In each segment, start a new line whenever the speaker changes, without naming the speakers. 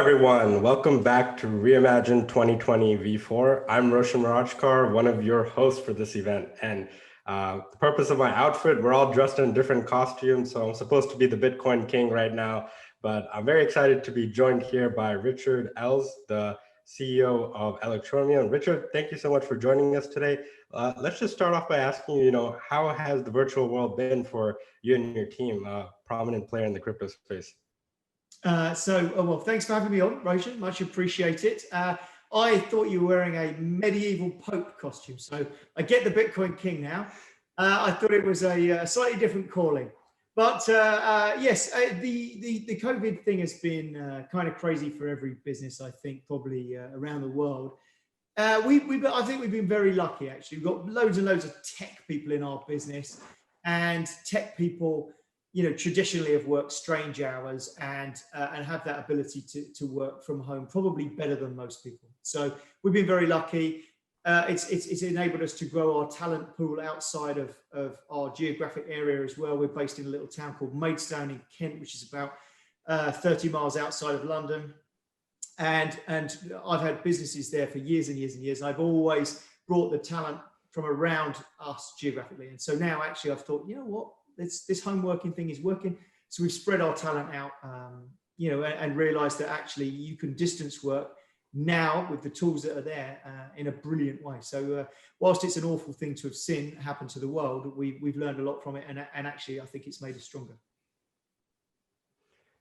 everyone. Welcome back to REIMAGINE 2020 V4. I'm Roshan Mirajkar, one of your hosts for this event. And the purpose of my outfit, we're all dressed in different costumes, so I'm supposed to be the Bitcoin king right now. But I'm very excited to be joined here by Richard Ells, the CEO of Electroneum. Richard, thank you so much for joining us today. Let's just start off by asking you, how has the virtual world been for you and your team, a prominent player in the crypto space?
Well, thanks for having me on, Roshan. Much appreciate it. I thought you were wearing a medieval Pope costume, so I get the Bitcoin King now. I thought it was a slightly different calling. But yes, the COVID thing has been kind of crazy for every business, I think, probably around the world. I think we've been very lucky, actually. We've got loads and loads of tech people in our business, and tech people traditionally have worked strange hours and have that ability to work from home probably better than most people. So we've been very lucky. It's enabled us to grow our talent pool outside of our geographic area as well. We're based in a little town called Maidstone in Kent, which is about 30 miles outside of London. And I've had businesses there for years and years and years. And I've always brought the talent from around us geographically. And so now actually I've thought, you know what? This home working thing is working. So we've spread our talent out, and realized that actually you can distance work now with the tools that are there in a brilliant way. So whilst it's an awful thing to have seen happen to the world, we've learned a lot from it. And actually, I think it's made us stronger.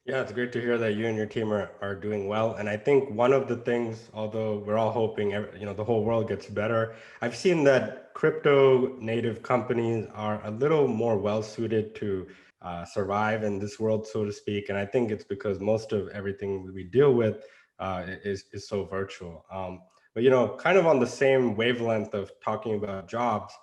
Yeah, it's great to hear that you and your team are doing well. And I think one of the things, although we're all hoping, the whole world gets better, I've seen that crypto native companies are a little more well suited to survive in this world, so to speak. And I think it's because most of everything we deal with is so virtual. But kind of on the same wavelength of talking about jobs,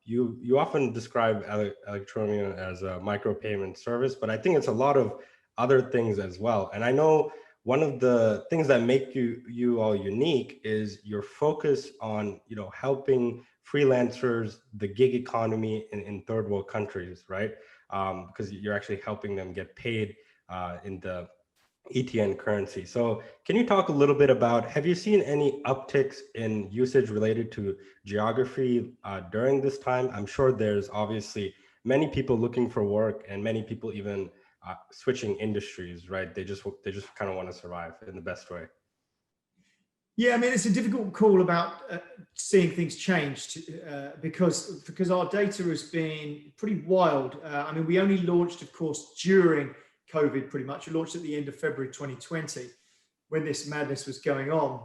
you often describe Electroneum as a micropayment service, but I think it's a lot of other things as well. And I know one of the things that make you all unique is your focus on helping freelancers, the gig economy in third world countries, right? Because you're actually helping them get paid in the ETN currency. So can you talk a little bit about, have you seen any upticks in usage related to geography during this time? I'm sure there's obviously many people looking for work and many people even switching industries, right? They just kind of want to survive in the best way.
Yeah, I mean, it's a difficult call about seeing things change because our data has been pretty wild. I mean, we only launched, of course, during COVID pretty much. We launched at the end of February 2020 when this madness was going on.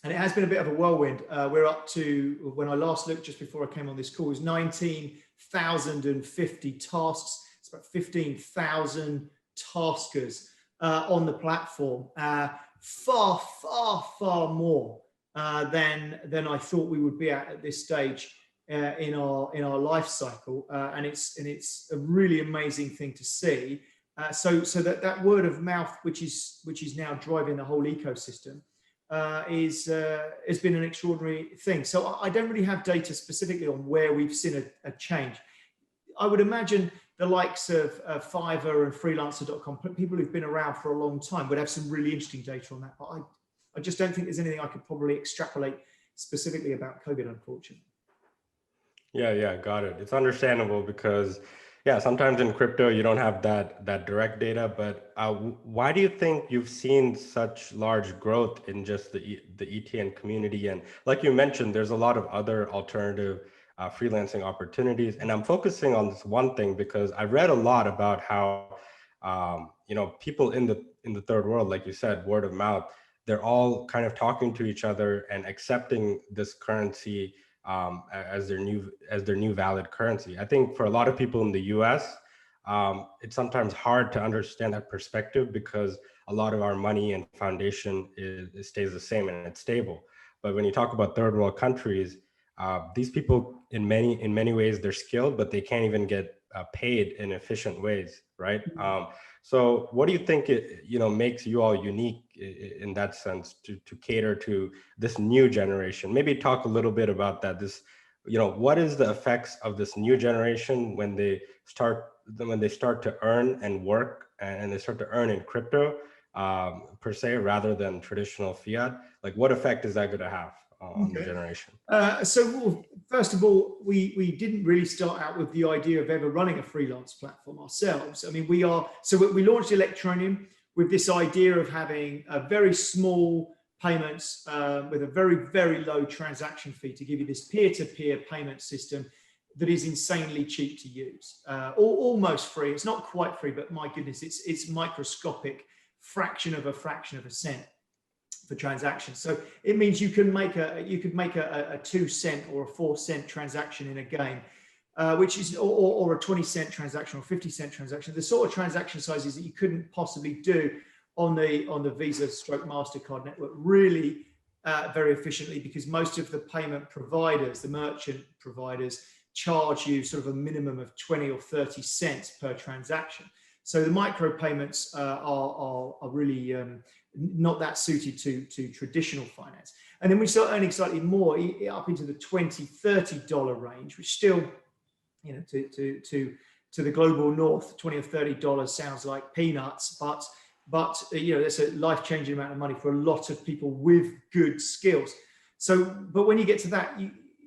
And it has been a bit of a whirlwind. We're up to, when I last looked just before I came on this call, it was 19,050 tasks. It's about 15,000 taskers on the platform. Far, far, far more than I thought we would be at this stage in our life cycle. And it's a really amazing thing to see. So that word of mouth, which is now driving the whole ecosystem, has been an extraordinary thing. So I don't really have data specifically on where we've seen a change. I would imagine the likes of Fiverr and freelancer.com, people who've been around for a long time, would have some really interesting data on that. But I just don't think there's anything I could probably extrapolate specifically about COVID, unfortunately.
Yeah, got it. It's understandable because, yeah, sometimes in crypto, you don't have that direct data, but why do you think you've seen such large growth in just the ETN community? And like you mentioned, there's a lot of other alternative freelancing opportunities. And I'm focusing on this one thing because I read a lot about how, people in the third world, like you said, word of mouth, they're all kind of talking to each other and accepting this currency as their new valid currency. I think for a lot of people in the US, it's sometimes hard to understand that perspective because a lot of our money and foundation stays the same and it's stable. But when you talk about third world countries, these people in many ways they're skilled, but they can't even get paid in efficient ways, right? So what do you think makes you all unique in that sense to cater to this new generation? Maybe talk a little bit about that. What is the effects of this new generation when they start to earn and work and they start to earn in crypto? per se, rather than traditional fiat? Like, what effect is that going to have on the generation?
So first of all, we didn't really start out with the idea of ever running a freelance platform ourselves. I mean, we launched Electroneum with this idea of having a very small payments with a very, very low transaction fee to give you this peer-to-peer payment system that is insanely cheap to use, almost free. It's not quite free, but my goodness, it's microscopic fraction of a cent for transactions. So it means you could make a 2 cent or a 4 cent transaction in a game, which is or a 20 cent transaction or 50 cent transaction. The sort of transaction sizes that you couldn't possibly do on the Visa / MasterCard network really very efficiently, because most of the payment providers, the merchant providers, charge you sort of a minimum of 20 or 30 cents per transaction. So the micro payments are really not that suited to traditional finance. And then we start earning slightly more, up into the $20, $30 range, which still, you know, to the global north, $20 or $30 sounds like peanuts, but you know, that's a life-changing amount of money for a lot of people with good skills. So, but when you get to that,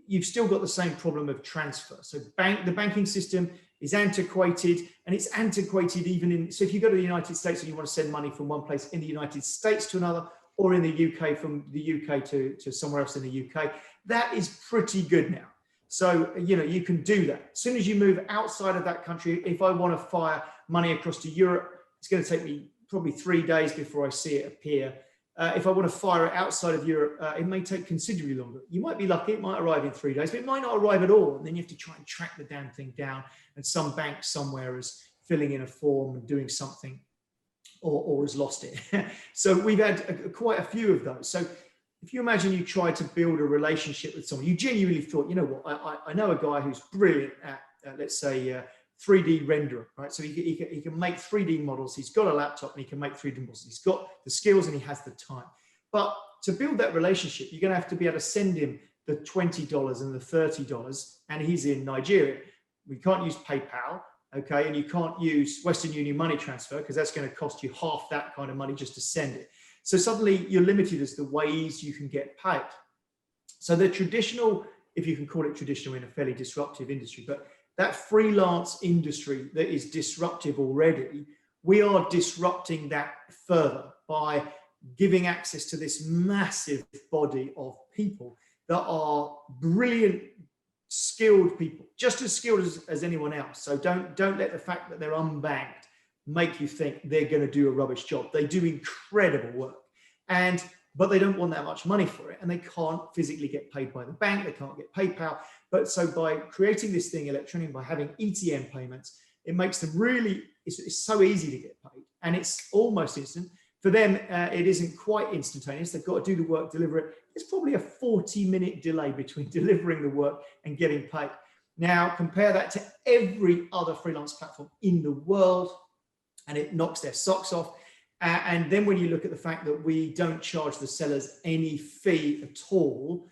you've still got the same problem of transfer. So the banking system is antiquated, and it's antiquated even in, so if you go to the United States and you want to send money from one place in the United States to another, or in the UK, from the UK to somewhere else in the UK, that is pretty good now. So, you know, you can do that. As soon as you move outside of that country, if I want to fire money across to Europe, it's going to take me probably 3 days before I see it appear. If I want to fire it outside of Europe, it may take considerably longer. You might be lucky, it might arrive in 3 days, but it might not arrive at all. And then you have to try and track the damn thing down. And some bank somewhere is filling in a form and doing something, or has lost it. So we've had quite a few of those. So if you imagine you try to build a relationship with someone, you genuinely thought, you know what, I know a guy who's brilliant at, let's say, 3D renderer, right? So he can make 3D models. He's got a laptop and he can make 3D models. He's got the skills and he has the time. But to build that relationship, you're going to have to be able to send him the $20 and the $30, and he's in Nigeria. We can't use PayPal, okay? And you can't use Western Union money transfer, because that's going to cost you half that kind of money just to send it. So suddenly you're limited as the ways you can get paid. So the traditional, if you can call it traditional in a fairly disruptive industry, but that freelance industry that is disruptive already, we are disrupting that further by giving access to this massive body of people that are brilliant, skilled people, just as skilled as anyone else. So don't let the fact that they're unbanked make you think they're going to do a rubbish job. They do incredible work, but they don't want that much money for it, and they can't physically get paid by the bank. They can't get PayPal. But so by creating this thing, Electroneum, by having ETM payments, it makes them really, it's so easy to get paid, and it's almost instant. For them, it isn't quite instantaneous. They've got to do the work, deliver it. It's probably a 40-minute delay between delivering the work and getting paid. Now, compare that to every other freelance platform in the world, and it knocks their socks off. And then when you look at the fact that we don't charge the sellers any fee at all,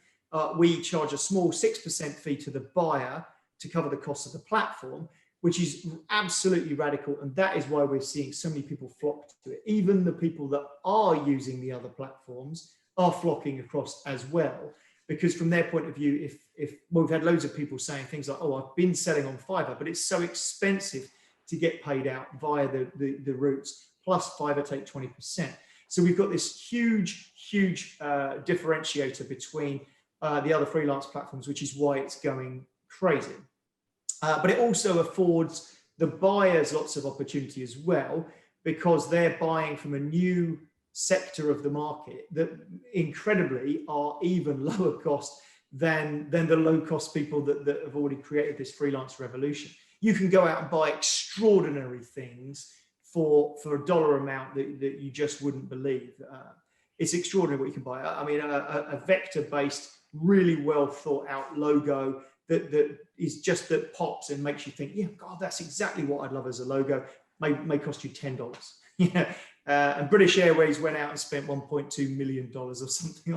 we charge a small 6% fee to the buyer to cover the cost of the platform, which is absolutely radical. And that is why we're seeing so many people flock to it. Even the people that are using the other platforms are flocking across as well, because from their point of view, well, we've had loads of people saying things like, oh, I've been selling on Fiverr, but it's so expensive to get paid out via the routes, plus Fiverr take 20%. So we've got this huge differentiator between the other freelance platforms, which is why it's going crazy. But it also affords the buyers lots of opportunity as well, because they're buying from a new sector of the market that incredibly are even lower cost than the low cost people that have already created this freelance revolution. You can go out and buy extraordinary things for a dollar amount that you just wouldn't believe. It's extraordinary what you can buy. I mean, a vector-based, really well thought out logo that is just, that pops and makes you think, yeah, God, that's exactly what I'd love as a logo, may cost you $10. Yeah. And British Airways went out and spent $1.2 million or something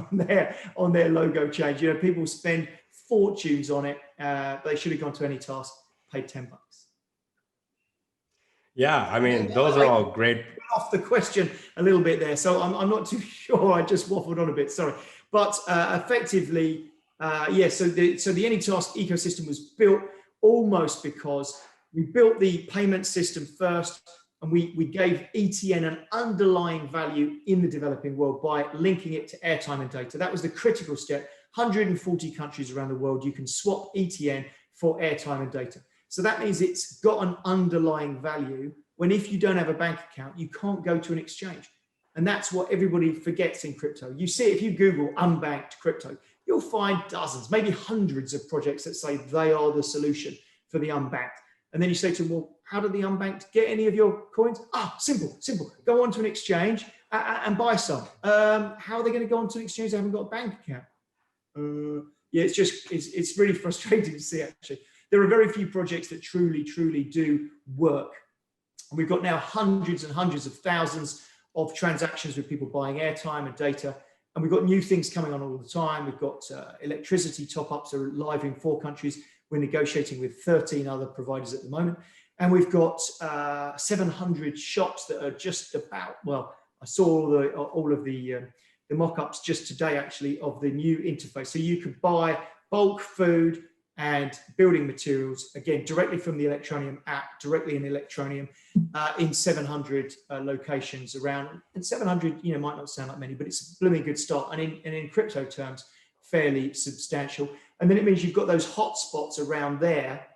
on their logo change. You know, people spend fortunes on it. They should have gone to AnyTask, paid $10.
Yeah, I mean, those are all great.
Off the question a little bit there, so I'm not too sure. I just waffled on a bit, sorry. But effectively, yeah. So the AnyTask ecosystem was built almost because we built the payment system first, and we gave ETN an underlying value in the developing world by linking it to airtime and data. That was the critical step. 140 countries around the world, you can swap ETN for airtime and data. So that means it's got an underlying value when, if you don't have a bank account, you can't go to an exchange. And that's what everybody forgets in crypto. You see, if you Google unbanked crypto, you'll find dozens, maybe hundreds of projects that say they are the solution for the unbanked. And then you say to them, well, how do the unbanked get any of your coins? Ah, simple. Go onto an exchange and buy some. How are they going to go onto an exchange? They haven't got a bank account. Yeah, it's really frustrating to see, actually. There are very few projects that truly do work. And we've got now hundreds and hundreds of thousands of transactions with people buying airtime and data. And we've got new things coming on all the time. We've got electricity top-ups are live in 4 countries. We're negotiating with 13 other providers at the moment. And we've got 700 shops that are just about, well, I saw all of the mock-ups just today, actually, of the new interface. So you could buy bulk food and building materials, again, directly from the Electroneum app, directly in Electroneum, in 700 locations around. And 700, might not sound like many, but it's a blooming good start. And in crypto terms, fairly substantial. And then it means you've got those hotspots around there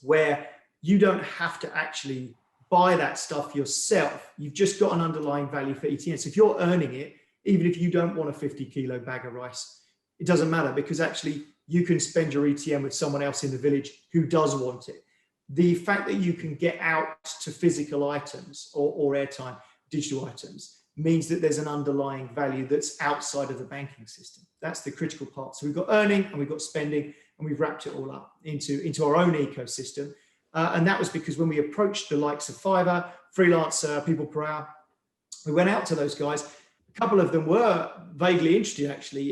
where you don't have to actually buy that stuff yourself. You've just got an underlying value for ETN. So if you're earning it, even if you don't want a 50-kilo bag of rice, it doesn't matter, because actually you can spend your ETN with someone else in the village who does want it. The fact that you can get out to physical items or airtime, digital items, means that there's an underlying value that's outside of the banking system. That's the critical part. So we've got earning and we've got spending, and we've wrapped it all up into our own ecosystem. And that was because when we approached the likes of Fiverr, Freelancer, People Per Hour, we went out to those guys. A couple of them were vaguely interested, actually,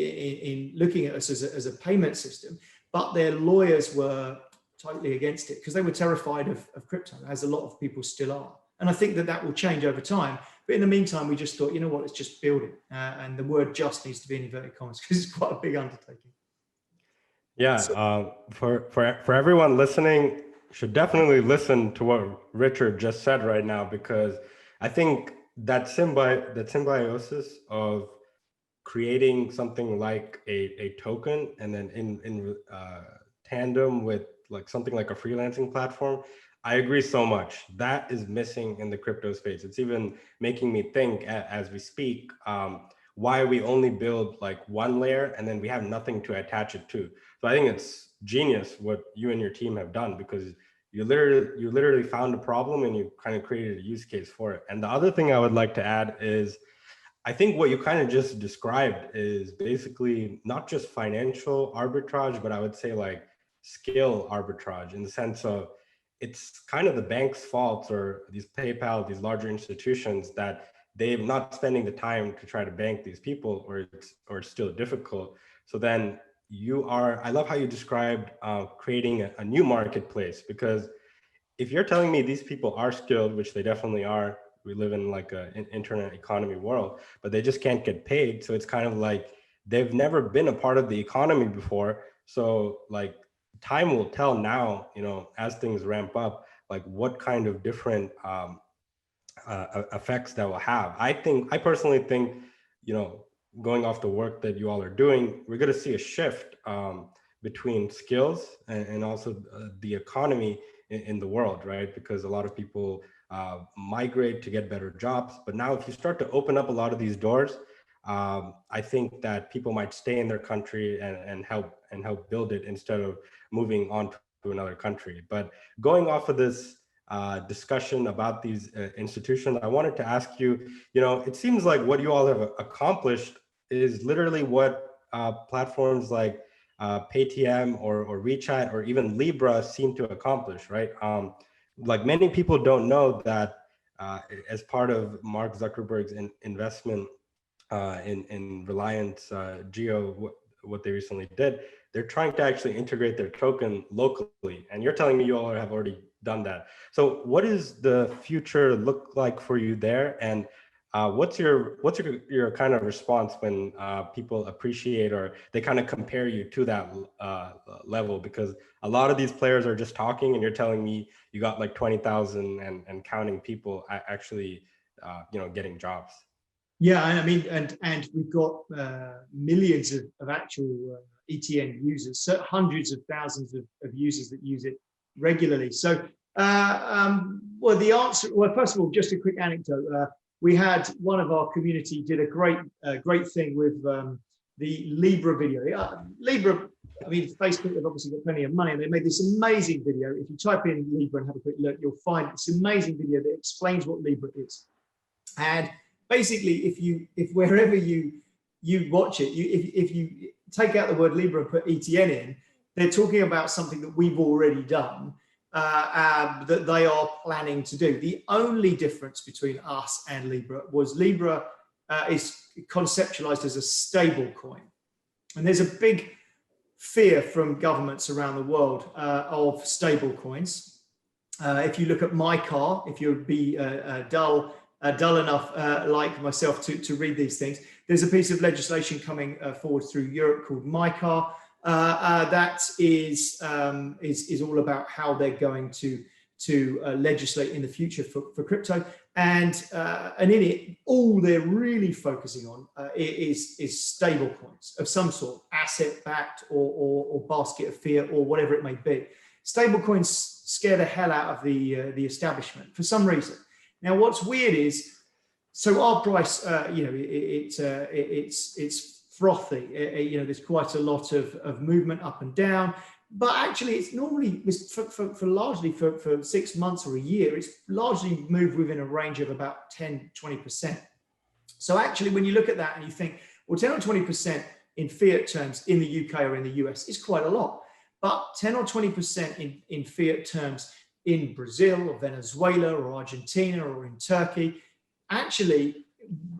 in looking at us as a payment system, but their lawyers were totally against it because they were terrified of crypto, as a lot of people still are. And I think that will change over time. But in the meantime, we just thought, you know what, let's just build it. And the word just needs to be in inverted commas because it's quite a big undertaking.
Yeah, for everyone listening, should definitely listen to what Richard just said right now, because I think that symbiosis of creating something like a token and then in tandem with like something like a freelancing platform, I agree so much. That is missing in the crypto space. It's even making me think as we speak, why we only build like one layer and then we have nothing to attach it to. So I think it's genius what you and your team have done, because you literally found a problem and you kind of created a use case for it. And the other thing I would like to add is, I think what you kind of just described is basically not just financial arbitrage, but I would say like skill arbitrage, in the sense of it's kind of the bank's fault, or these PayPal, these larger institutions, that they're not spending the time to try to bank these people, or it's still difficult. So then I love how you described creating a new marketplace, because if you're telling me these people are skilled, which they definitely are, we live in like an internet economy world, but they just can't get paid. So it's kind of like they've never been a part of the economy before. So like time will tell now, as things ramp up, like what kind of different effects that will have. I personally think, going off the work that you all are doing, we're going to see a shift between skills and also the economy in the world, right? Because a lot of people migrate to get better jobs. But now if you start to open up a lot of these doors, I think that people might stay in their country and help build it instead of moving on to another country. But going off of this discussion about these institutions, I wanted to ask you, it seems like what you all have accomplished is literally what platforms like Paytm or WeChat or even Libra seem to accomplish, right? Like many people don't know that as part of Mark Zuckerberg's investment in Reliance Geo, what they recently did, they're trying to actually integrate their token locally. And you're telling me you all have already done that. So what does the future look like for you there? And what's your kind of response when people appreciate or they kind of compare you to that level? Because a lot of these players are just talking, and you're telling me you got like 20,000 and counting people actually, getting jobs.
Yeah, I mean, and we've got millions of actual ETN users, so hundreds of thousands of users that use it regularly. So, well, the answer, well, first of all, just a quick anecdote. We had one of our community did a great thing with the Libra video. Libra, I mean, Facebook have obviously got plenty of money, and they made this amazing video. If you type in Libra and have a quick look, you'll find this amazing video that explains what Libra is. And basically, if wherever you watch it, if you take out the word Libra and put ETN in, they're talking about something that we've already done, that they are planning to do. The only difference between us and Libra was Libra is conceptualized as a stable coin. And there's a big fear from governments around the world of stable coins. If you look at my car, if you'd be dull enough like myself to read these things, there's a piece of legislation coming forward through Europe called MyCar that is all about how they're going to legislate in the future for crypto, and in it, all they're really focusing on is stable coins of some sort, asset-backed or basket of fiat or whatever it may be. Stable coins scare the hell out of the establishment for some reason. Now, what's weird is, so our price, it's frothy. There's quite a lot of movement up and down, but actually it's normally largely for 6 months or a year, it's largely moved within a range of about 10-20%. So actually, when you look at that and you think, well, 10 or 20% in fiat terms in the UK or in the US is quite a lot, but 10 or 20% in fiat terms in Brazil or Venezuela or Argentina or in Turkey, actually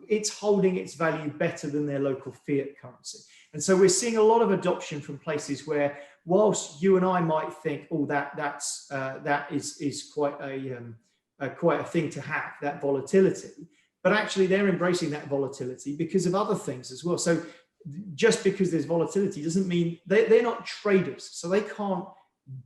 it's holding its value better than their local fiat currency. And so we're seeing a lot of adoption from places where, whilst you and I might think, oh, that is quite a thing to have, that volatility, but actually they're embracing that volatility because of other things as well. So just because there's volatility doesn't mean they're not traders, so they can't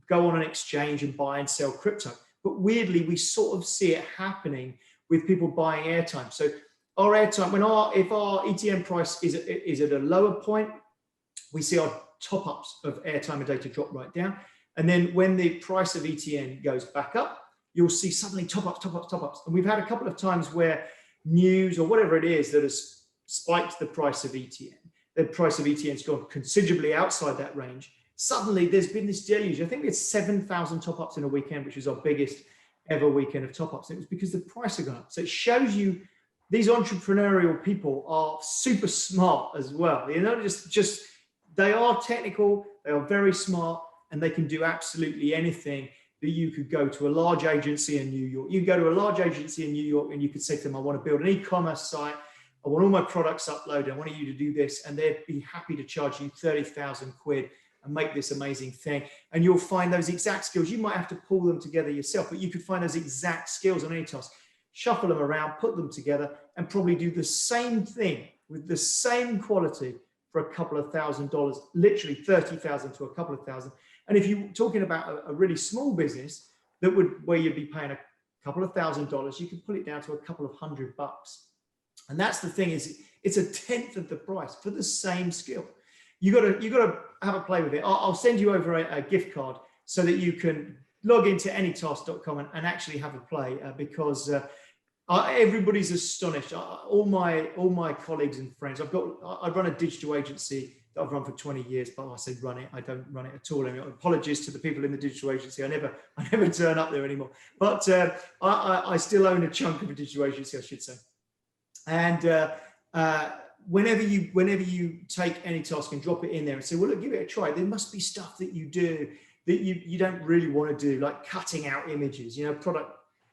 go on an exchange and buy and sell crypto. But weirdly, we sort of see it happening with people buying airtime. So our airtime, if our ETN price is at a lower point, we see our top-ups of airtime and data drop right down. And then when the price of ETN goes back up, you'll see suddenly top-ups. And we've had a couple of times where news or whatever it is that has spiked the price of ETN. The price of ETN has gone considerably outside that range. Suddenly there's been this deluge. I think we had 7,000 top-ups in a weekend, which was our biggest ever weekend of top-ups. It was because the price had gone up. So it shows you these entrepreneurial people are super smart as well. They are technical, they are very smart, and they can do absolutely anything that you could go to a large agency in New York. You go to a large agency in New York and you could say to them, I want to build an e-commerce site. I want all my products uploaded. I want you to do this. And they'd be happy to charge you 30,000 quid and make this amazing thing. And you'll find those exact skills. You might have to pull them together yourself, but you could find those exact skills on any task, shuffle them around, put them together, and probably do the same thing with the same quality for a couple of $1,000s, literally 30,000 to a couple of thousand. And if you're talking about a really small business where you'd be paying a couple of $1,000s, you could pull it down to a couple of $100. And that's the thing, is it's a tenth of the price for the same skill. You got to have a play with it. I'll send you over a gift card so that you can log into anytask.com and actually have a play, because everybody's astonished. All my colleagues and friends. I run a digital agency that I've run for 20 years, but I say run it. I don't run it at all anymore. Apologies to the people in the digital agency. I never turn up there anymore. But I still own a chunk of a digital agency, I should say. And whenever you take any task and drop it in there and say, well, look, give it a try, there must be stuff that you do that you don't really want to do, like cutting out images,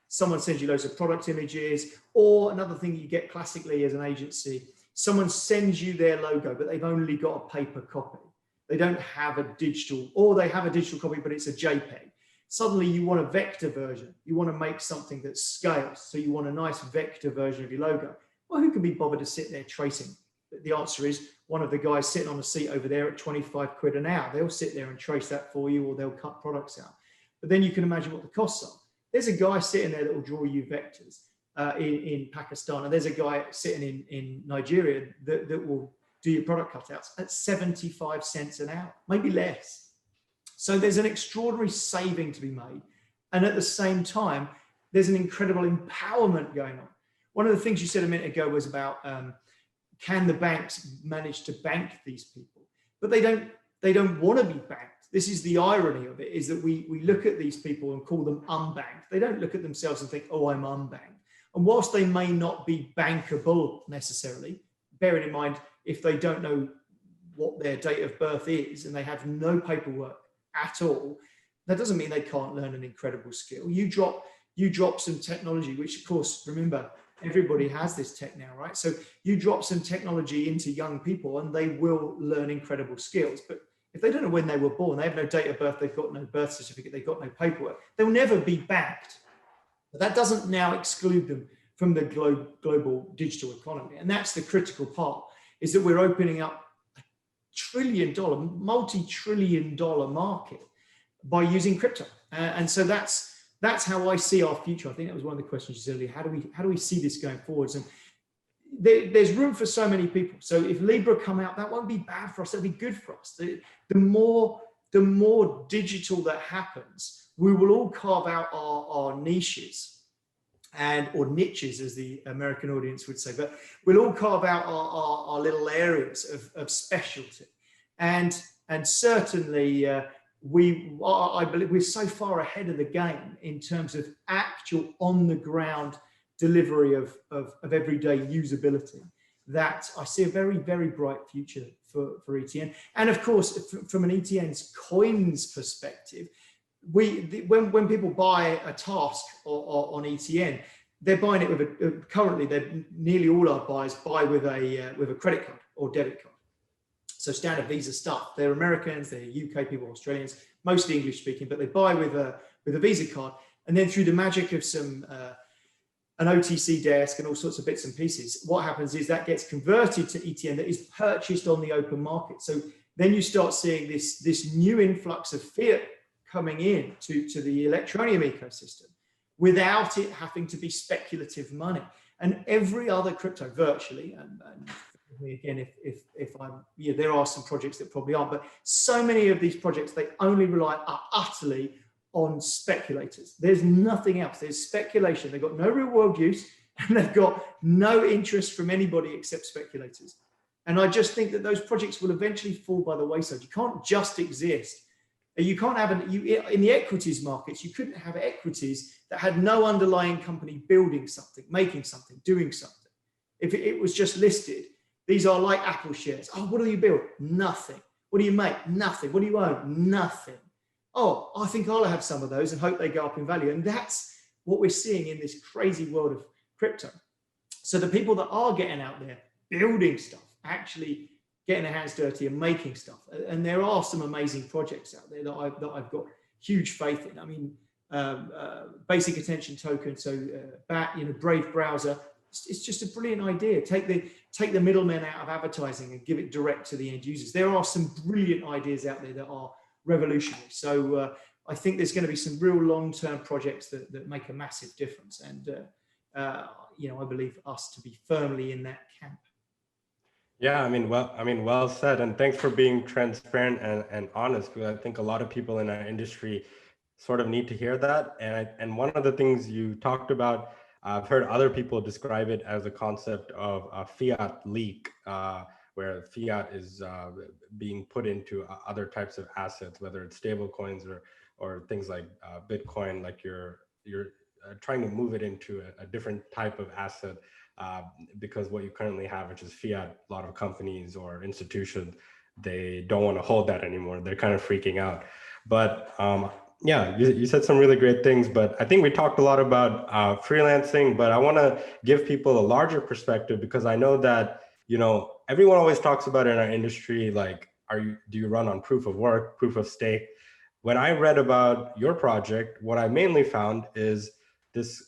someone sends you loads of product images. Or another thing you get classically as an agency, someone sends you their logo, but they've only got a paper copy. They don't have a digital, or they have a digital copy, but it's a JPEG. Suddenly you want a vector version. You want to make something that scales. So you want a nice vector version of your logo. Well, who can be bothered to sit there tracing? The answer is one of the guys sitting on a seat over there at 25 quid an hour. They'll sit there and trace that for you, or they'll cut products out. But then you can imagine what the costs are. There's a guy sitting there that will draw you vectors in Pakistan, and there's a guy sitting in Nigeria that will do your product cutouts at 75 cents an hour, maybe less. So there's an extraordinary saving to be made. And at the same time, there's an incredible empowerment going on. One of the things you said a minute ago was about, can the banks manage to bank these people? But they don't want to be banked. This is the irony of it, is that we look at these people and call them unbanked. They don't look at themselves and think, oh, I'm unbanked. And whilst they may not be bankable necessarily, bearing in mind, if they don't know what their date of birth is and they have no paperwork at all, that doesn't mean they can't learn an incredible skill. You drop some technology, which of course, remember, everybody has this tech now, right? So you drop some technology into young people and they will learn incredible skills. But if they don't know when they were born, they have no date of birth, they've got no birth certificate, they've got no paperwork, they'll never be banked. But that doesn't now exclude them from the global digital economy. And that's the critical part, is that we're opening up a trillion-dollar, multi-trillion-dollar market by using crypto. And so that's how I see our future. I think that was one of the questions you said earlier. How do we see this going forwards? And there's room for so many people. So if Libra come out, that won't be bad for us. It'll be good for us. The more digital that happens, we will all carve out our niches or niches, as the American audience would say. But we'll all carve out our little areas of specialty. And certainly, I believe we're so far ahead of the game in terms of actual on-the-ground delivery of everyday usability, that I see a very, very bright future for ETN. And of course, from an ETN's coins perspective, when people buy a task on ETN, they're buying it with currently nearly all our buyers buy with a credit card or debit card. So standard Visa stuff. They're Americans, they're UK people, Australians, mostly English speaking, but they buy with a Visa card. And then through the magic of an OTC desk and all sorts of bits and pieces, what happens is that gets converted to ETN that is purchased on the open market. So then you start seeing this new influx of fiat coming in to the Electroneum ecosystem without it having to be speculative money. And every other crypto virtually, and again, if I'm, there are some projects that probably aren't, but so many of these projects, they only rely utterly on speculators. There's nothing else. There's speculation. They've got no real world use, and they've got no interest from anybody except speculators. And I just think that those projects will eventually fall by the wayside. You can't just exist. You can't have in the equities markets, you couldn't have equities that had no underlying company building something, making something, doing something. If it was just listed, these are like Apple shares. Oh, what do you build? Nothing. What do you make? Nothing. What do you own? Nothing. Oh, I think I'll have some of those and hope they go up in value. And that's what we're seeing in this crazy world of crypto. So the people that are getting out there building stuff, actually getting their hands dirty and making stuff. And there are some amazing projects out there that I've got huge faith in. I mean, basic attention token, so Brave browser. It's just a brilliant idea. Take the middlemen out of advertising and give it direct to the end users. There are some brilliant ideas out there that are revolutionary. So I think there's going to be some real long-term projects that make a massive difference. And I believe us to be firmly in that camp.
Yeah, well said. And thanks for being transparent and honest, because I think a lot of people in our industry sort of need to hear that. And one of the things you talked about, I've heard other people describe it as a concept of a fiat leak, where fiat is being put into other types of assets, whether it's stable coins or things like Bitcoin, like you're trying to move it into a different type of asset. Because what you currently have, which is fiat, a lot of companies or institutions, they don't want to hold that anymore. They're kind of freaking out. But yeah, you said some really great things, but I think we talked a lot about freelancing, but I want to give people a larger perspective, because I know that, everyone always talks about in our industry, like, do you run on proof of work, proof of stake? when I read about your project, what I mainly found is this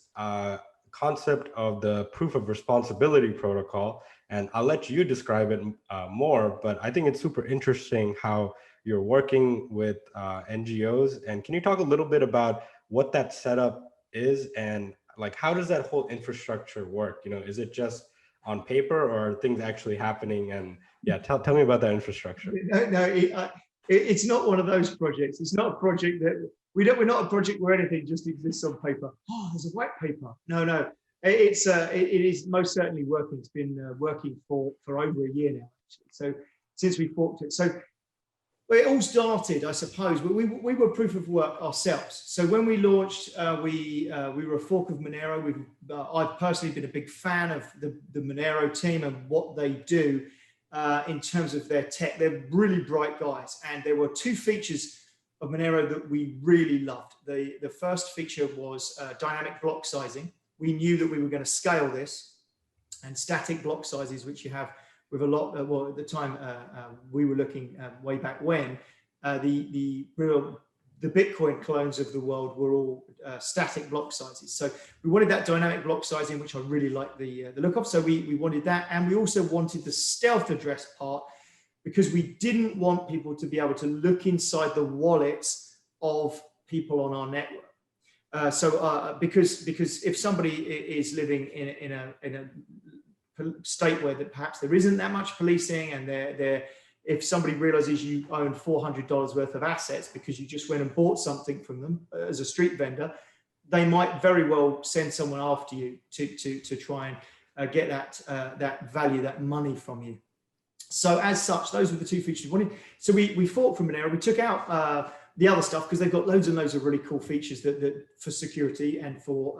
concept of the proof of responsibility protocol. And I'll let you describe it more, but I think it's super interesting how you're working with NGOs. And can you talk a little bit about what that setup is and like how does that whole infrastructure work? You know, is it just on paper or are things actually happening? And yeah, tell me about that infrastructure.
No, it's not one of those projects. It's not a project that we're not a project where anything just exists on paper. Oh, there's a white paper. No. It is most certainly working. It's been working for over a year now, actually. So since we forked it. So it all started, I suppose. We were proof of work ourselves. So when we launched, we were a fork of Monero. I've personally been a big fan of the Monero team and what they do. In terms of their tech, they're really bright guys. And there were two features of Monero that we really loved. The first feature was dynamic block sizing. We knew that we were going to scale this, and static block sizes, which you have with a lot, well, at the time we were looking way back when, the Bitcoin clones of the world were all static block sizes. So we wanted that dynamic block sizing, which I really like the look of. So we wanted that. And we also wanted the stealth address part because we didn't want people to be able to look inside the wallets of people on our network. Because if somebody is living in a state where perhaps there isn't that much policing and if somebody realizes you own $400 worth of assets because you just went and bought something from them as a street vendor, they might very well send someone after you to try and get that value, that money from you. So as such, those were the two features we wanted. So we forked from Monero. We took out the other stuff because they've got loads and loads of really cool features that for security and for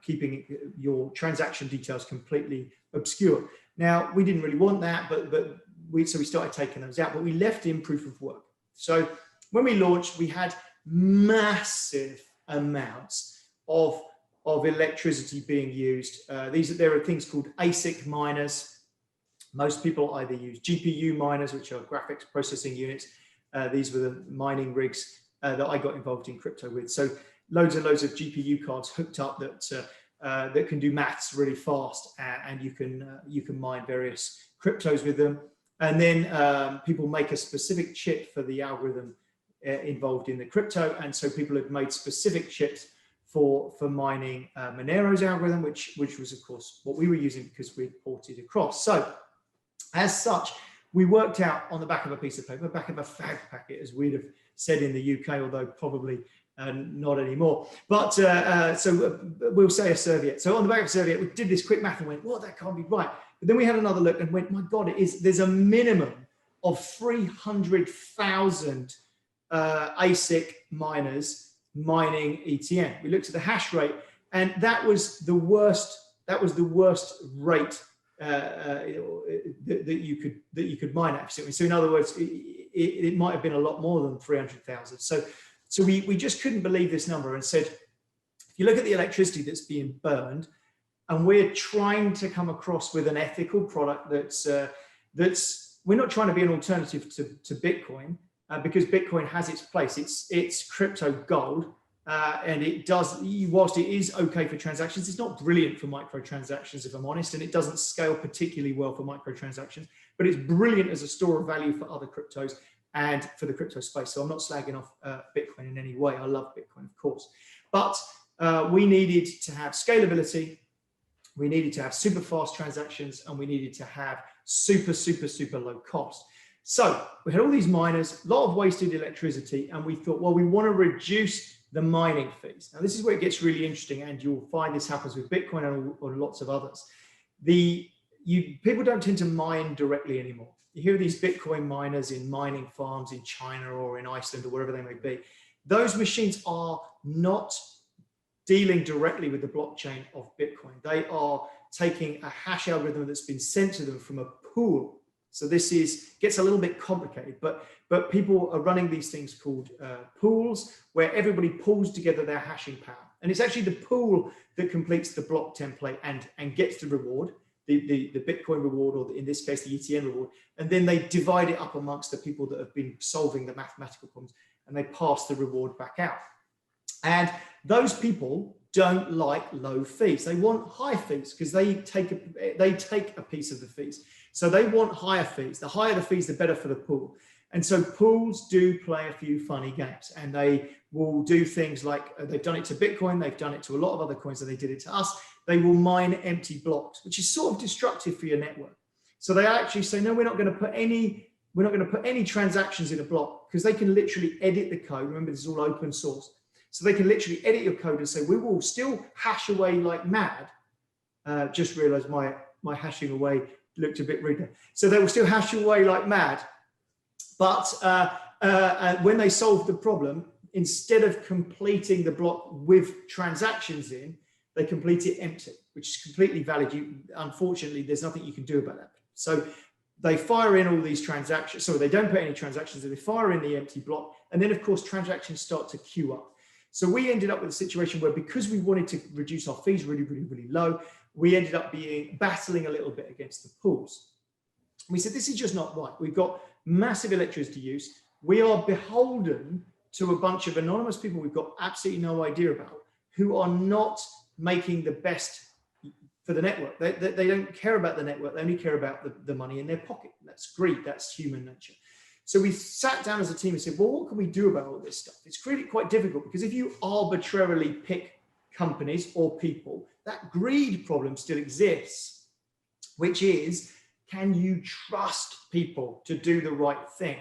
keeping your transaction details completely obscure. Now, we didn't really want that, so we started taking those out, but we left in proof of work. So when we launched, we had massive amounts of electricity being used. There are things called ASIC miners. Most people either use GPU miners, which are graphics processing units. These were the mining rigs that I got involved in crypto with. So loads and loads of GPU cards hooked up that can do maths really fast, and you can mine various cryptos with them. And then people make a specific chip for the algorithm involved in the crypto, and so people have made specific chips for mining Monero's algorithm, which was of course what we were using because we ported across. So as such, we worked out on the back of a piece of paper, back of a fag packet, as we'd have said in the UK, although probably not anymore. But we'll say a serviette. So on the back of a serviette, we did this quick math and went, well, that can't be right. But then we had another look and went, my God, there's a minimum of 300,000 ASIC miners mining ETN. We looked at the hash rate, and that was the worst rate that you could mine at. So in other words, it might have been a lot more than 300,000. So we just couldn't believe this number and said, if you look at the electricity that's being burned, and we're trying to come across with an ethical product that's we're not trying to be an alternative to Bitcoin because Bitcoin has its place. It's crypto gold, and it does, whilst it is okay for transactions, it's not brilliant for microtransactions, if I'm honest, and it doesn't scale particularly well for microtransactions, but it's brilliant as a store of value for other cryptos and for the crypto space. So I'm not slagging off Bitcoin in any way. I love Bitcoin, of course. But we needed to have scalability, we needed to have super fast transactions, and we needed to have super, super, super low cost. So we had all these miners, a lot of wasted electricity, and we thought, well, we want to reduce the mining fees. Now, this is where it gets really interesting, and you'll find this happens with Bitcoin and lots of others. People don't tend to mine directly anymore. You hear these Bitcoin miners in mining farms in China or in Iceland or wherever they may be. Those machines are not dealing directly with the blockchain of Bitcoin. They are taking a hash algorithm that's been sent to them from a pool. So this gets a little bit complicated, but people are running these things called pools, where everybody pulls together their hashing power. And it's actually the pool that completes the block template and gets the reward. the Bitcoin reward, or in this case, the ETN reward, and then they divide it up amongst the people that have been solving the mathematical problems, and they pass the reward back out. And those people don't like low fees. They want high fees because they take a piece of the fees. So they want higher fees. The higher the fees, the better for the pool. And so pools do play a few funny games, and they will do things like, they've done it to Bitcoin, they've done it to a lot of other coins, and they did it to us. They will mine empty blocks, which is sort of destructive for your network. So they actually say, no, we're not going to put any transactions in a block, because they can literally edit the code. Remember, this is all open source. So they can literally edit your code and say, we will still hash away like mad. Just realized my hashing away looked a bit rude there. So they will still hash away like mad. But when they solve the problem, instead of completing the block with transactions in, they complete it empty, which is completely valid. Unfortunately, there's nothing you can do about that. So they fire in all these transactions. So they don't put any transactions in, they fire in the empty block. And then, of course, transactions start to queue up. So we ended up with a situation where, because we wanted to reduce our fees really, really, really low, we ended up battling a little bit against the pools. We said, this is just not right. We've got massive electricity use. We are beholden to a bunch of anonymous people we've got absolutely no idea about, who are not making the best for the network. They don't care about the network. They only care about the money in their pocket. That's greed. That's human nature. So we sat down as a team and said, well, what can we do about all this stuff? It's really quite difficult, because if you arbitrarily pick companies or people, that greed problem still exists, which is, can you trust people to do the right thing?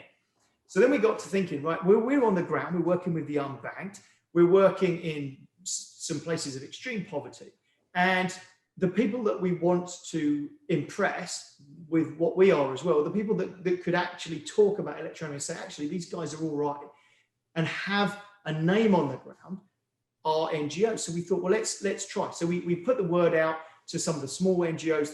So then we got to thinking, right, we're on the ground, we're working with the Unbanked, we're working in some places of extreme poverty. And the people that we want to impress with what we are as well, the people that could actually talk about Electroneum and say, actually, these guys are all right, and have a name on the ground, are NGOs. So we thought, well, let's try. So we put the word out to some of the small NGOs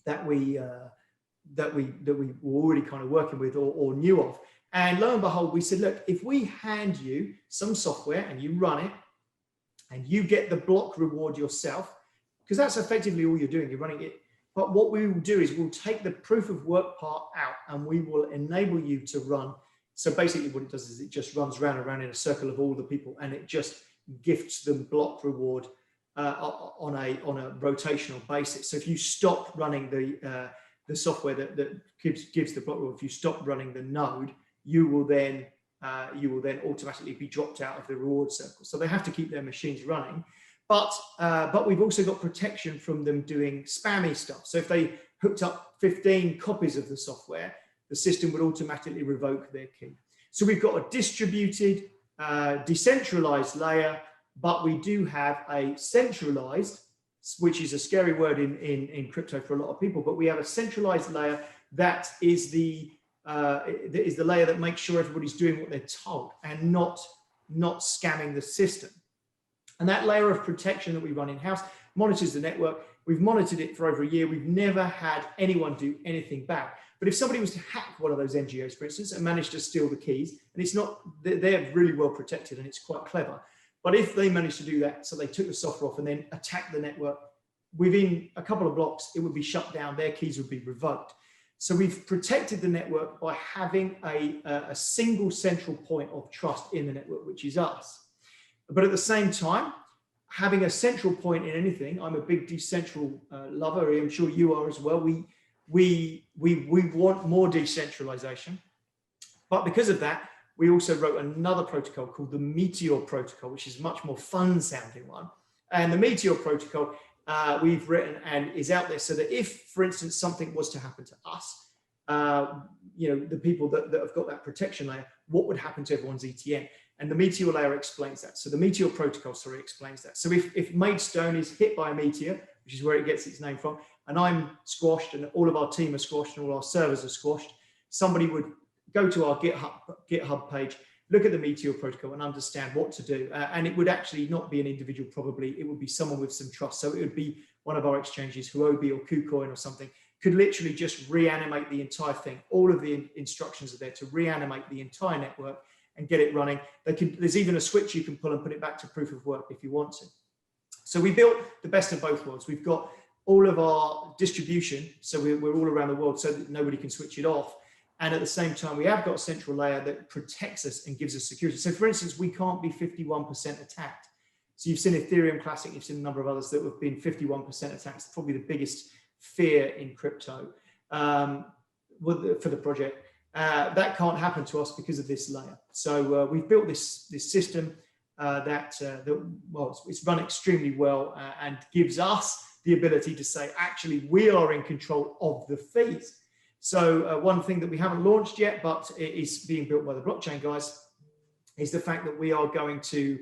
that we were already kind of working with or knew of. And lo and behold, we said, look, if we hand you some software and you run it and you get the block reward yourself, because that's effectively all you're doing, you're running it. But what we will do is we'll take the proof of work part out, and we will enable you to run. So basically what it does is it just runs round and round in a circle of all the people, and it just gifts them block reward on a rotational basis. So if you stop running the software that gives the block reward, if you stop running the node, you will then automatically be dropped out of the reward circle. So they have to keep their machines running. But we've also got protection from them doing spammy stuff. So if they hooked up 15 copies of the software, the system would automatically revoke their key. So we've got a distributed, decentralized layer, but we do have a centralized, which is a scary word in crypto for a lot of people, but we have a centralized layer that is the layer that makes sure everybody's doing what they're told and not scamming the system. And that layer of protection that we run in-house monitors the network. We've monitored it for over a year. We've never had anyone do anything bad. But if somebody was to hack one of those NGOs, for instance, and manage to steal the keys, and it's not, they're really well protected and it's quite clever. But if they managed to do that, so they took the software off and then attacked the network, within a couple of blocks, it would be shut down. Their keys would be revoked. So we've protected the network by having a single central point of trust in the network, which is us. But at the same time, having a central point in anything, I'm a big decentral lover. I'm sure you are as well. We want more decentralization. But because of that, we also wrote another protocol called the Meteor protocol, which is a much more fun sounding one. And the Meteor protocol we've written and is out there so that if, for instance, something was to happen to us, the people that have got that protection layer, what would happen to everyone's ETN? And the Meteor layer explains that. So the Meteor protocol, explains that. So if Maidstone is hit by a meteor, which is where it gets its name from, and I'm squashed and all of our team are squashed and all our servers are squashed, somebody would go to our GitHub page, look at the Meteor protocol and understand what to do. And it would actually not be an individual, probably. It would be someone with some trust. So it would be one of our exchanges, Huobi or KuCoin or something, could literally just reanimate the entire thing. All of the instructions are there to reanimate the entire network and get it running. There's even a switch you can pull and put it back to proof of work if you want to. So we built the best of both worlds. We've got all of our distribution, so we're all around the world so that nobody can switch it off. And at the same time, we have got a central layer that protects us and gives us security. So for instance, we can't be 51% attacked. So you've seen Ethereum Classic, you've seen a number of others that have been 51% attacked. It's probably the biggest fear in crypto for the project. That can't happen to us because of this layer. So we've built this system well, it's run extremely well and gives us the ability to say, actually, we are in control of the fees. So one thing that we haven't launched yet, but it is being built by the blockchain guys, is the fact that we are going to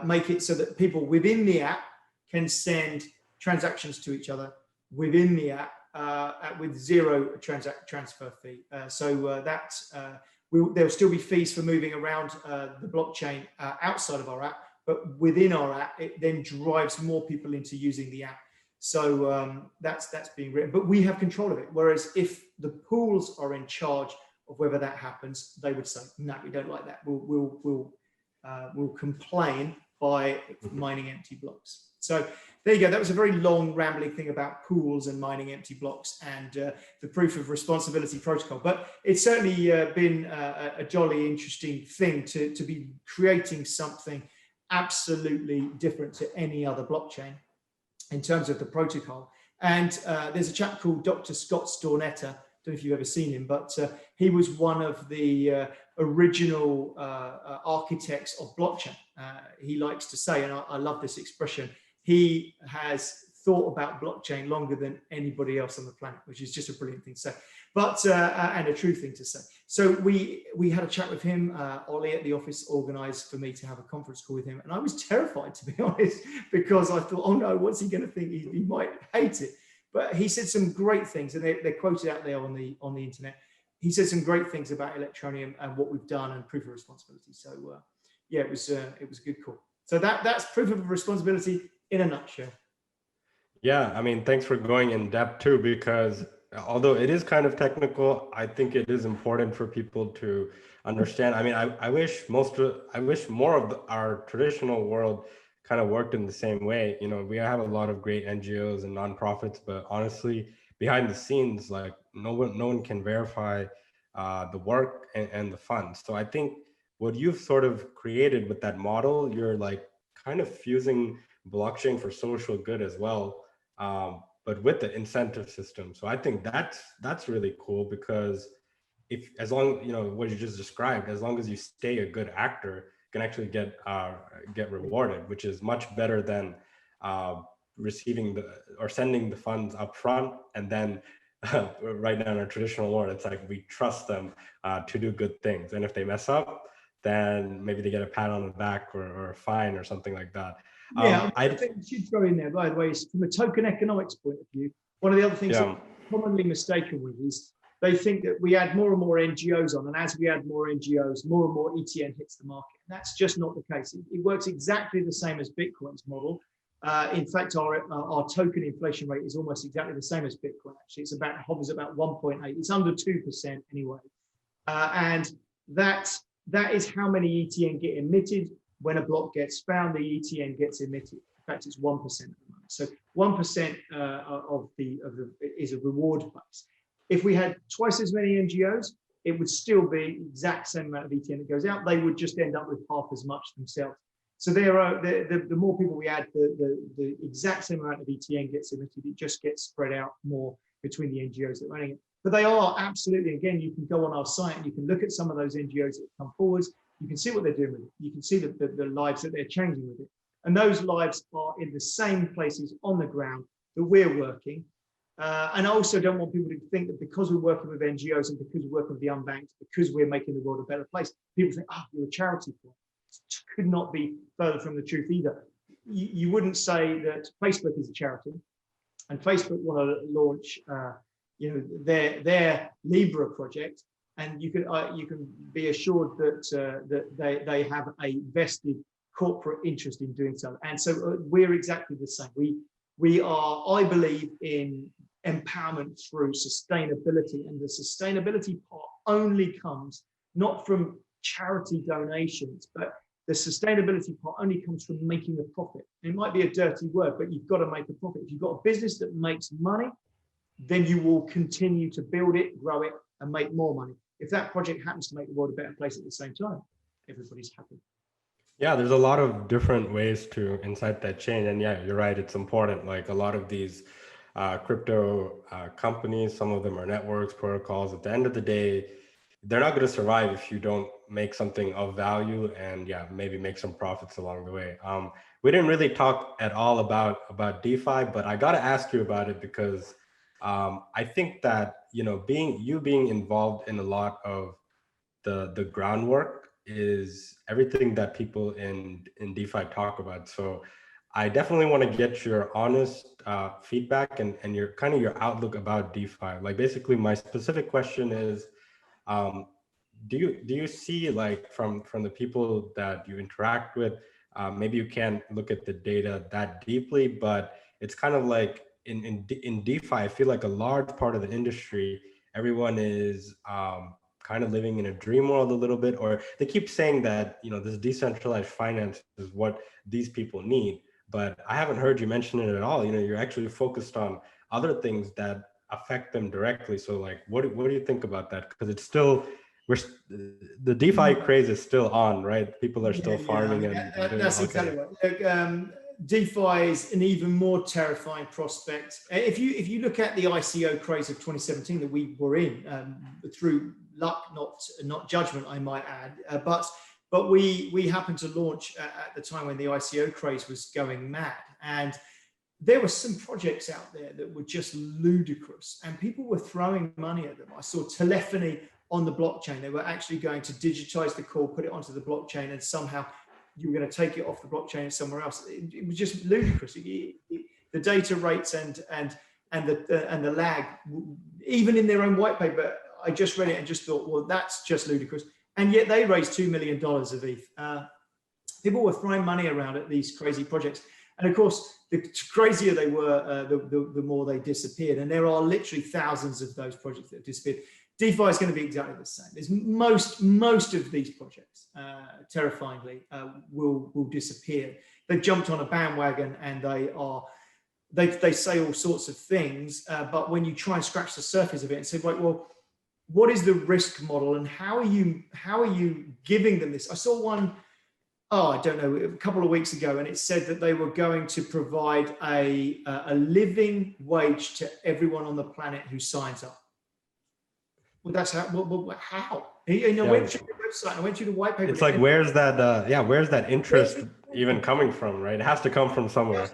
make it so that people within the app can send transactions to each other within the app with zero transfer fee. There'll still be fees for moving around the blockchain outside of our app, but within our app, it then drives more people into using the app. So that's being written, but we have control of it. Whereas if the pools are in charge of whether that happens, they would say, no, we don't like that. We'll complain by mining empty blocks. So there you go. That was a very long, rambling thing about pools and mining empty blocks and the proof of responsibility protocol. But it's certainly been a jolly interesting thing to be creating something absolutely different to any other blockchain in terms of the protocol. And there's a chap called Dr. Scott Stornetta. I don't know if you've ever seen him, but he was one of the original architects of blockchain. He likes to say, and I love this expression, he has thought about blockchain longer than anybody else on the planet, which is just a brilliant thing to say, but and a true thing to say. So we had a chat with him. Ollie at the office organized for me to have a conference call with him, and I was terrified, to be honest, because I thought, oh no, what's he going to think? He might hate it. But he said some great things, and they're quoted out there on the internet. He said some great things about Electroneum and what we've done and proof of responsibility. So yeah, it was a good call. So that's proof of responsibility in a nutshell.
Yeah, I mean, thanks for going in depth too, because although it is kind of technical, I think it is important for people to understand. I mean, I wish more of our traditional world kind of worked in the same way. You know, we have a lot of great NGOs and nonprofits, but honestly, behind the scenes, like no one can verify the work and the funds. So I think what you've sort of created with that model, you're like kind of fusing blockchain for social good as well, but with the incentive system. So I think that's really cool, because as long, you know, what you just described, as long as you stay a good actor, you can actually get rewarded, which is much better than receiving or sending the funds up front and then right now in our traditional world, it's like we trust them to do good things, and if they mess up, then maybe they get a pat on the back or a fine or something like that.
Yeah, I think we should throw in there, by the way, from a token economics point of view, one of the other things that we're commonly mistaken with is they think that we add more and more NGOs on, and as we add more NGOs, more and more ETN hits the market. And that's just not the case. It works exactly the same as Bitcoin's model. In fact, our token inflation rate is almost exactly the same as Bitcoin. Actually, hovers about 1.8. It's under 2% anyway, and that is how many ETN get emitted. When a block gets found, the ETN gets emitted. In fact, it's 1% at the moment. So 1% is a reward base. If we had twice as many NGOs, it would still be the exact same amount of ETN that goes out. They would just end up with half as much themselves. So the more people we add, the exact same amount of ETN gets emitted. It just gets spread out more between the NGOs that are running it. But they are absolutely, again, you can go on our site and you can look at some of those NGOs that come forwards. You can see what they're doing with it. You can see the lives that they're changing with it. And those lives are in the same places on the ground that we're working. And I also don't want people to think that because we're working with NGOs and because we're working with the Unbanked, because we're making the world a better place, people think, you're a charity. It could not be further from the truth either. You wouldn't say that Facebook is a charity, and Facebook want to launch their Libra project, and you can be assured that they have a vested corporate interest in doing so. And so we're exactly the same. We are, I believe, in empowerment through sustainability, and the sustainability part only comes not from charity donations, but the sustainability part only comes from making a profit. It might be a dirty word, but you've got to make a profit. If you've got a business that makes money, then you will continue to build it, grow it, and make more money. If that project happens to make the world a better place at the same time, everybody's happy.
Yeah, there's a lot of different ways to incite that change. And yeah, you're right. It's important. Like a lot of these crypto companies, some of them are networks, protocols. At the end of the day, they're not going to survive if you don't make something of value and yeah, maybe make some profits along the way. We didn't really talk at all about DeFi, but I got to ask you about it because I think that, being involved in a lot of the groundwork is everything that people in DeFi talk about. So I definitely want to get your honest feedback and your kind of your outlook about DeFi. Like basically my specific question is, um, do you see like from the people that you interact with, maybe you can't look at the data that deeply, but it's kind of like in DeFi, I feel like a large part of the industry, everyone is kind of living in a dream world a little bit, or they keep saying that this decentralized finance is what these people need, but I haven't heard you mention it at all. You're actually focused on other things that affect them directly. So like, what do you think about that? Because it's still the DeFi craze is still on, right? People are still
Yeah. I
farming
mean,
and doing
that's
all kind
exactly
of.
right. Look, DeFi is an even more terrifying prospect. If you look at the ICO craze of 2017 that we were in, through luck, not judgment, I might add, but we happened to launch at the time when the ICO craze was going mad, and there were some projects out there that were just ludicrous, and people were throwing money at them. I saw telephony on the blockchain. They were actually going to digitize the call, put it onto the blockchain, and somehow you were going to take it off the blockchain somewhere else. It was just ludicrous. The data rates and the lag, even in their own white paper, I just read it and just thought, well, that's just ludicrous. And yet they raised $2 million of ETH. People were throwing money around at these crazy projects. And of course, the crazier they were, the more they disappeared. And there are literally thousands of those projects that have disappeared. DeFi is going to be exactly the same. There's most of these projects, terrifyingly, will disappear. They've jumped on a bandwagon and they say all sorts of things, but when you try and scratch the surface of it and say, right, well, what is the risk model and how are you giving them this? I saw one, I don't know, a couple of weeks ago, and it said that they were going to provide a living wage to everyone on the planet who signs up. Well, that's how. Well, how? I went through the website. I went through the white paper.
It's like, where's that interest even coming from, right? It has to come from somewhere.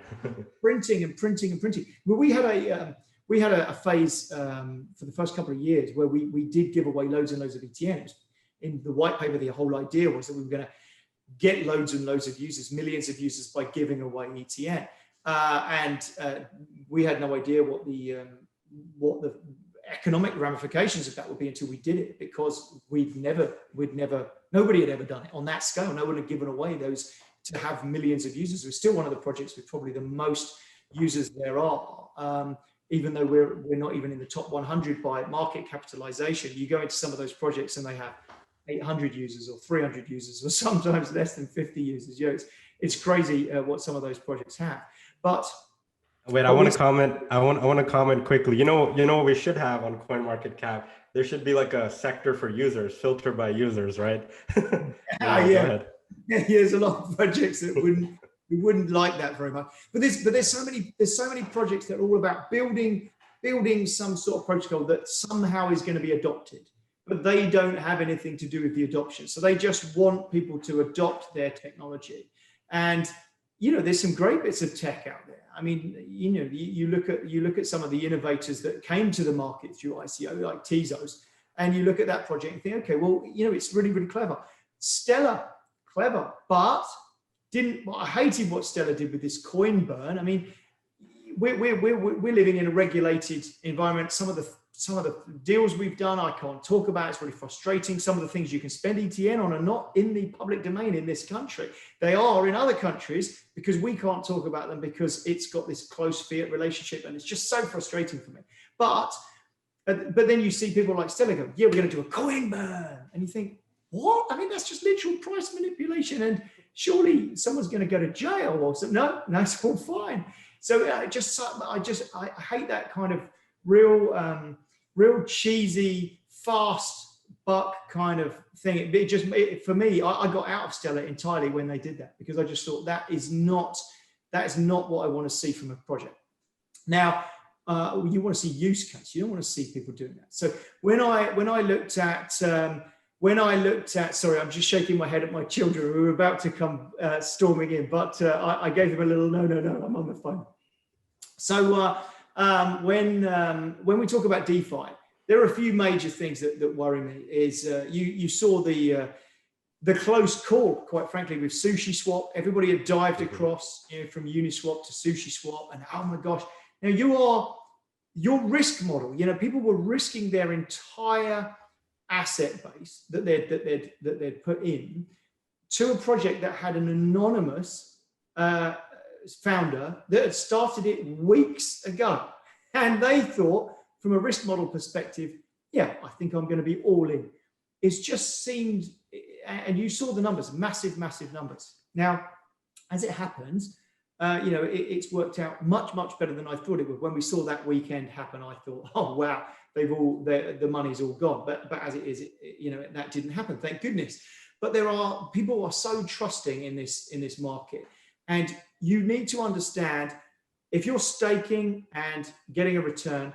Printing and printing and printing. Well, we had a phase for the first couple of years where we did give away loads and loads of ETNs. In the white paper, the whole idea was that we were going to get loads and loads of users, millions of users, by giving away ETN, and we had no idea what the economic ramifications of that would be until we did it, because nobody had ever done it on that scale. No one had given away those to have millions of users. We're still one of the projects with probably the most users there are, even though we're not even in the top 100 by market capitalization. You go into some of those projects and they have 800 users or 300 users, or sometimes less than 50 users. It's crazy what some of those projects have. But
wait, I want to comment. I want to comment quickly. You know what we should have on CoinMarketCap? There should be like a sector for users, filter by users, right?
Yeah. There's a lot of projects that we wouldn't like that very much. But there's so many projects that are all about building some sort of protocol that somehow is going to be adopted, but they don't have anything to do with the adoption. So they just want people to adopt their technology. And there's some great bits of tech out there. I mean, you look at some of the innovators that came to the market through ICO, like Tezos, and you look at that project and think, okay, well, it's really, really clever. Stellar, clever, but I hated what Stellar did with this coin burn. I mean, we're living in a regulated environment. Some of the deals we've done, I can't talk about. It's really frustrating. Some of the things you can spend ETN on are not in the public domain in this country. They are in other countries, because we can't talk about them because it's got this close fiat relationship, and it's just so frustrating for me. But then you see people like Stellar go, yeah, we're going to do a coin burn, and you think, what? I mean, that's just literal price manipulation. surely someone's going to go to jail or something. No, no, it's all fine. So I hate that kind of real cheesy, fast buck kind of thing. For me, I got out of Stellar entirely when they did that, because I just thought that is not what I want to see from a project. Now, you want to see use case. You don't want to see people doing that. So when I looked at, sorry, I'm just shaking my head at my children who were about to come storming in, but I gave them a little no, I'm on the phone. So when we talk about DeFi, there are a few major things that worry me. Is you saw the close call, quite frankly, with Sushi Swap. Everybody had dived across, from Uniswap to Sushi Swap, and oh my gosh, now your risk model. People were risking their entire asset base that they'd put in to a project that had an anonymous founder that had started it weeks ago, and they thought, from a risk model perspective, yeah, I think I'm going to be all in. It's just seemed, and you saw the numbers, massive numbers. Now, as it happens, it's worked out much better than I thought it would. When we saw that weekend happen, I thought, oh wow, the money's all gone. But as it is, that didn't happen. Thank goodness. But people who are so trusting in this market, and you need to understand, if you're staking and getting a return,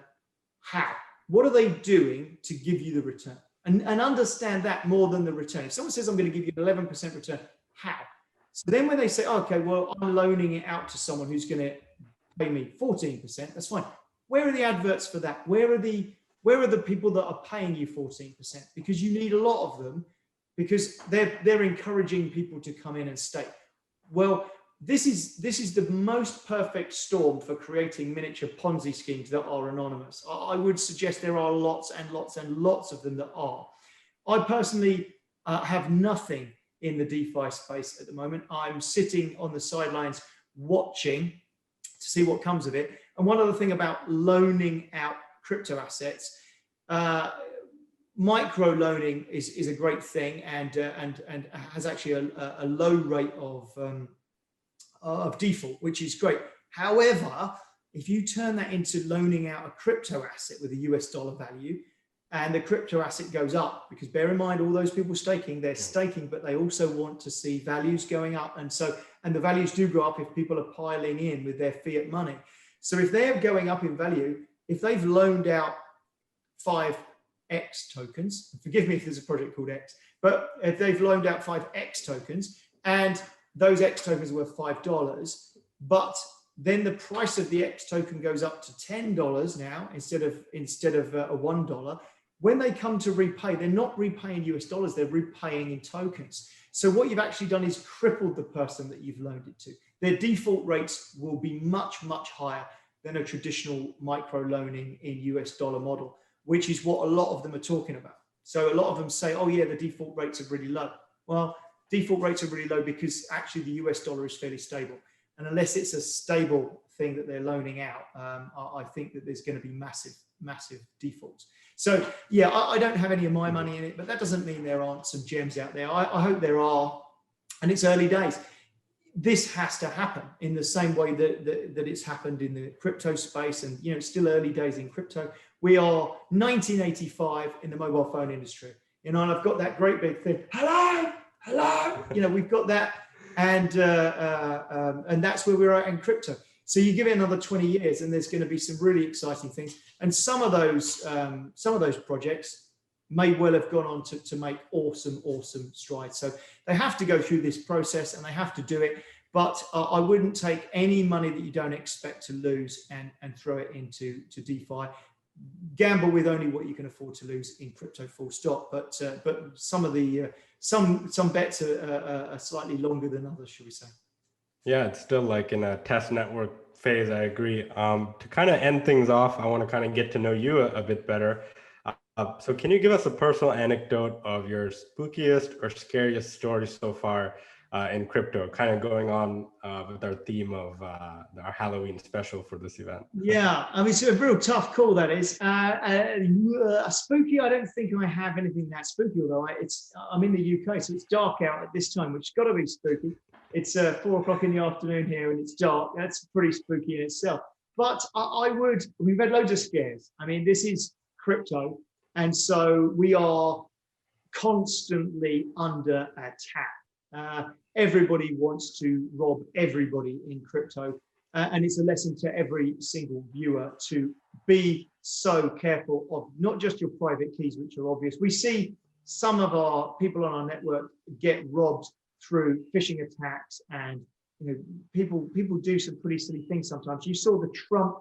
how? What are they doing to give you the return? And understand that more than the return. If someone says, I'm going to give you an 11% return, how? So then when they say, okay, well, I'm loaning it out to someone who's going to pay me 14%, that's fine. Where are the adverts for that? Where are the people that are paying you 14%? Because you need a lot of them, because they're encouraging people to come in and stake. Well, this is the most perfect storm for creating miniature Ponzi schemes that are anonymous. I would suggest there are lots and lots and lots of them that are. I personally have nothing in the DeFi space at the moment. I'm sitting on the sidelines watching to see what comes of it. And one other thing about loaning out crypto assets, micro loaning is a great thing, and has actually a low rate of default, which is great. However, if you turn that into loaning out a crypto asset with a US dollar value, and the crypto asset goes up, because bear in mind, all those people staking, they're staking, but they also want to see values going up. And the values do go up if people are piling in with their fiat money. So if they're going up in value, if they've loaned out 5 X tokens, forgive me if there's a project called X, but if they've loaned out 5 X tokens, and those X tokens are worth $5, but then the price of the X token goes up to $10 now instead of a $1. When they come to repay, they're not repaying US dollars, they're repaying in tokens. So what you've actually done is crippled the person that you've loaned it to. Their default rates will be much higher than a traditional micro loaning in US dollar model, which is what a lot of them are talking about. So a lot of them say, oh yeah, the default rates are really low. Well, default rates are really low because actually the US dollar is fairly stable. And unless it's a stable thing that they're loaning out, I think that there's going to be massive defaults. So yeah, I don't have any of my money in it, but that doesn't mean there aren't some gems out there. I hope there are, and it's early days. This has to happen in the same way that it's happened in the crypto space, and it's still early days in crypto. We are 1985 in the mobile phone industry, and I've got that great big thing, hello, we've got that, and that's where we're at in crypto. So you give it another 20 years, and there's going to be some really exciting things. And some of those projects may well have gone on to make awesome strides. So they have to go through this process, and they have to do it. But I wouldn't take any money that you don't expect to lose and throw it into DeFi. Gamble with only what you can afford to lose in crypto, full stop. But some of the some bets are slightly longer than others, shall we say?
Yeah, it's still like in a test network phase. I agree. To kind of end things off, I want to kind of get to know you a bit better. So can you give us a personal anecdote of your spookiest or scariest story so far in crypto, kind of going on with our theme of our Halloween special for this event?
Yeah, I mean, it's a real tough call, that is. Spooky, I don't think I have anything that spooky, although I'm in the UK, so it's dark out at this time, which has got to be spooky. it's 4 o'clock in the afternoon here and it's dark. That's pretty spooky in itself. But we've had loads of scares. I mean, this is crypto. And so we are constantly under attack. Everybody wants to rob everybody in crypto. And it's a lesson to every single viewer to be so careful of not just your private keys, which are obvious. We see some of our people on our network get robbed through phishing attacks, and people do some pretty silly things sometimes. You saw the Trump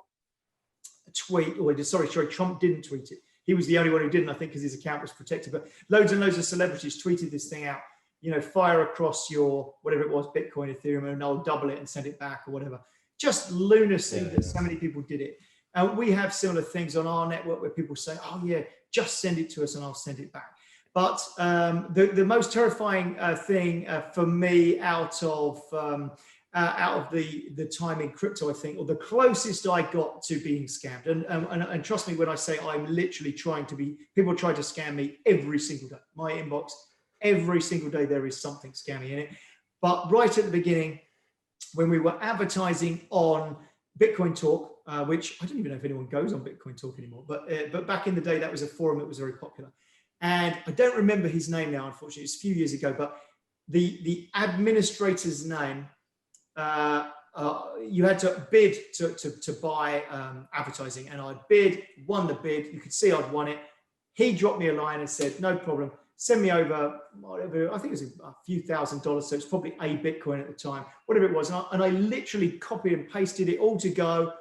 tweet, or sorry, Trump didn't tweet it. He was the only one who didn't, I think, because his account was protected. But loads and loads of celebrities tweeted this thing out. Fire across your whatever it was, Bitcoin, Ethereum, and I'll double it and send it back or whatever. Just lunacy that so many people did it. We have similar things on our network where people say, "Oh yeah, just send it to us and I'll send it back." But the most terrifying thing for me out of the time in crypto, I think, or the closest I got to being scammed, and trust me when I say I'm literally people try to scam me every single day. My inbox, every single day there is something scammy in it. But right at the beginning, when we were advertising on Bitcoin Talk, which I don't even know if anyone goes on Bitcoin Talk anymore, but back in the day, that was a forum that was very popular. And I don't remember his name now, unfortunately, it's a few years ago, but the administrator's name, you had to bid to buy advertising, and I won the bid. You could see I'd won it. He dropped me a line and said, "No problem, send me over whatever, I think it was a few $1,000s, so it's probably a Bitcoin at the time, whatever it was." And I literally copied and pasted it all to go.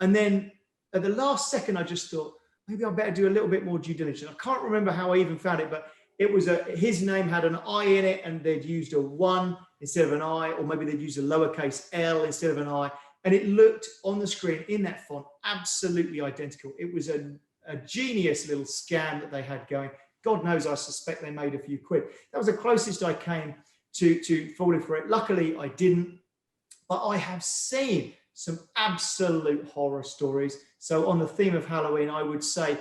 And then at the last second, I just thought, maybe I better do a little bit more due diligence. I can't remember how I even found it, but it was his name had an I in it, and they'd used a 1 instead of an I, or maybe they'd used a lowercase L instead of an I. And it looked on the screen in that font absolutely identical. It was a genius little scam that they had going. God knows, I suspect they made a few quid. That was the closest I came to falling for it. Luckily, I didn't, but I have seen some absolute horror stories. So on the theme of Halloween, I would say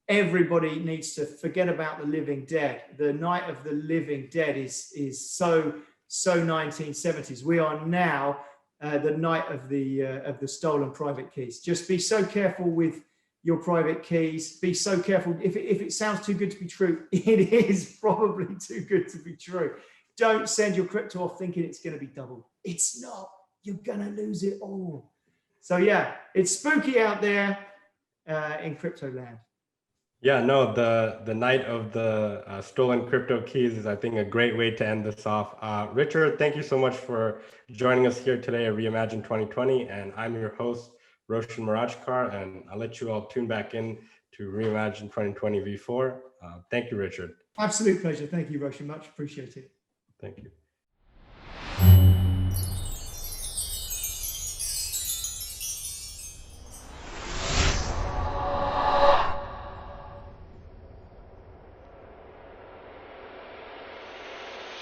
everybody needs to forget about the living dead. The night of the living dead is so 1970s. We are now the night of the stolen private keys. Just be so careful with your private keys. Be so careful. If it sounds too good to be true, it is probably too good to be true. Don't send your crypto off thinking it's going to be doubled. It's not. You're going to lose it all. So yeah, it's spooky out there in crypto land.
Yeah, no, the night of the stolen crypto keys is, I think, a great way to end this off. Richard, thank you so much for joining us here today at Reimagine 2020. And I'm your host, Roshan Mirajkar, and I'll let you all tune back in to Reimagine 2020 V4. Thank you, Richard.
Absolute pleasure. Thank you, Roshan. Much appreciated.
Thank you.